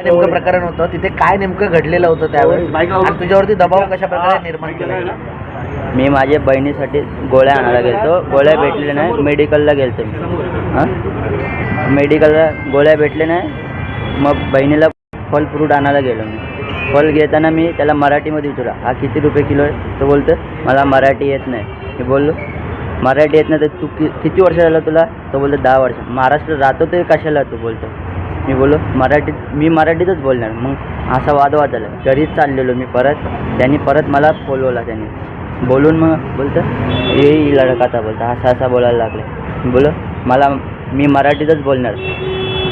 नेमकं प्रकरण होतं, तिथे काय नेमकं घडलेलं होतं त्यावेळेस आणि तुझ्यावरती दबाव कशा प्रकारे निर्माण केला? मी माझ्या बहिणीसाठी गोळ्या आणायला गेलतो, गोळ्या भेटले नाही, मेडिकलला गेलतो मी. मेडिकलला गोळ्या भेटले नाही, मग बहिणीला फल फ्रूट आणायला गेलो मी. फल घेताना मी त्याला मराठीमध्ये विचारला, हा किती रुपये किलो आहे? तो बोलतो मला मराठी येत नाही. मी बोललो मराठी येत नाही तर तू किती वर्ष झालं तुला? तो बोलतो 10 वर्ष. महाराष्ट्र राहतो ते कशाला तू बोलतो? मी बोललो मी मराठीतच बोलणार. मग असा वादवाद झाला. घरीच चाललेलो मी परत, त्यांनी परत मला बोलवला. त्यांनी बोलून मग बोलतं ये लडकाता बोलता असा बोलायला लागले. बोलो मी मराठीतच बोलणार.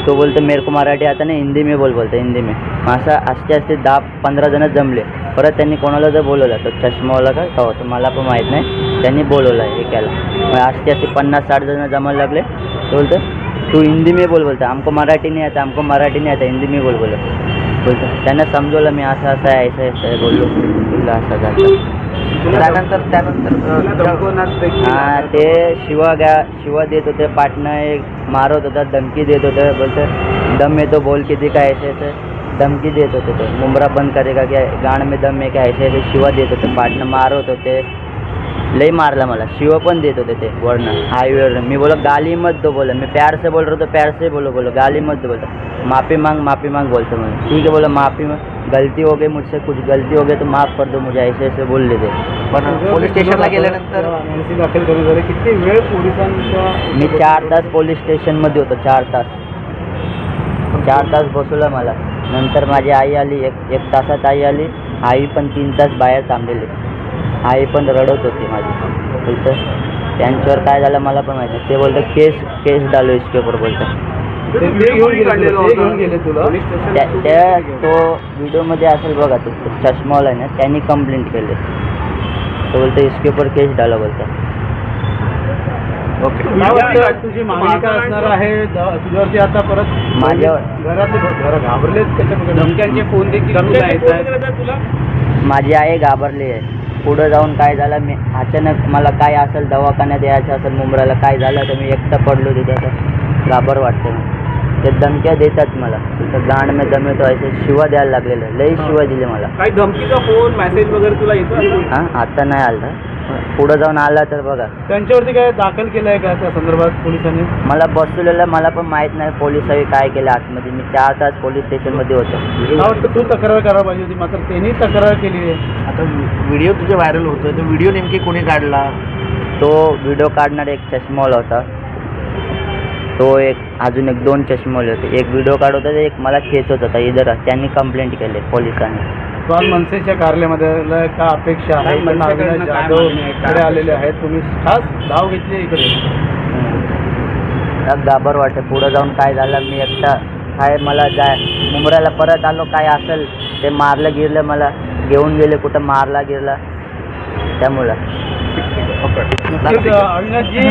तो बोलतो मेरे को मराठी आता नाही, हिंदी में बोलतो हिंदी में. असं असते 10-15 जण जमले. परत त्यांनी कोणाला जर बोलवलं, तो चष्मावाला का होतं मला पण माहीत नाही, त्यांनी बोलवलं एकाला. मग असते 50-60 जण जमायला लागले. तो बोलतो तू हिंदी में बोलता, हमको मराठी नहीं आता, हिंदी में बोलतो. त्यांना समजवलं मी असं आहे, असं आहे बोललो. असं झालं. त्यानंतर ते शिवा देत होते, पाटणं एक मारत होता, धमकी देत होते. बोलतं दम येतो बोल किती काय ऐसे धमकी देत होते. ते मुंबरा बंद करेगा क्या, गाण में दम है क्या, ऐसे शिवा देत होते. पाटणं मारत होते, लई मारला मला. शिव पण देत होते ते वरनं हाईवेवर. मी बोलो गाली मत दो बोला, मैं प्यार से बोल रहा तो प्यार से बोलो गाली मत दो बोलता. माफ़ी मांग बोलते मैं. ठीक है बोला माफ़ी मांग, गलती हो गई मुझसे, कुछ गलती हो गई तो माफ़ कर दो मुझे, ऐसे बोल लेते. पण पोलीस स्टेशनला गेल्यानंतर दाखल करून झाले किती वेळ पोलिसांचा? मी 4 तास पोलीस स्टेशनमध्ये होतो. 4 तास बसवलं मला. नंतर माझी आई आली, एक तासात आई आली. आई पण 3 तास बाहेर थांबलेली. आई पण रडत होती माझी. बोलतं त्यांच्यावर काय झालं मला पण माहिती नाही. ते बोलतं केस डालो इसके ऊपर बोलतं. त्या तो व्हिडिओमध्ये असेल बघा, तो चष्मावाला आहे ना, त्यांनी कंप्लेंट केली. तो बोलतो इसके ऊपर केस डालो बोलतं. ओके. तुझी मागणी काय असणार आहे तुझ्यावरती आता? परत माझ्यावर घर घाबरलेत, धमक्यांचे फोन देखील तुला? माझी आई घाबरली आहे. पुढं जाऊन काय झालं, मी अचानक मला काय असेल दवाखान्यात यायचं असेल मुंबईला, काय झालं तर मी एकटा पडलो तिथे, तर घाबर वाटतं. ते धमक्या देतात मला, तिथं गांड में दम येतो, असे शिवा द्यायला लागलेलं. लई शिवा दिले मला. काही धमकीचा फोन मेसेज वगैरे तुला येतो? हां आता नाही आला, पुढं जाऊन आला तर बघा. त्यांच्यावरती काय दाखल केलं आहे का त्या संदर्भात पोलिसांनी? मला बसवलेलं मला पण माहीत नाही पोलिसांनी काय केलं आतमध्ये. मी 4 तास पोलीस स्टेशनमध्ये होतो. मला वाटतं तू तक्रार करायला पाहिजे होती, मात्र त्यांनी तक्रार केली आहे. आता व्हिडिओ तुझे व्हायरल होतोय, तो व्हिडिओ नेमकी कोणी काढला? तो व्हिडिओ काढणारा एक चष्मावाला होता. तो अजून 2 चष्मावाले होते. एक व्हिडिओ काढत होता, एक मला खेचत होता इधर. त्यांनी कंप्लेंट केली पोलिसांनी. काल मनसेच्या कार्यालयामध्ये काय अपेक्षा आहे? अविनाश जाधव इकडे आलेले आहेत, तुम्ही खास धाव घेतली इकडे. घाबर वाटतं. पुढं जाऊन काय झालं, मी एकटा काय मला मुंबईला परत आलो, काय असेल ते मारलं गिरलं, मला घेऊन गेले कुठं मारला गिरला त्यामुळं. अविनाशजी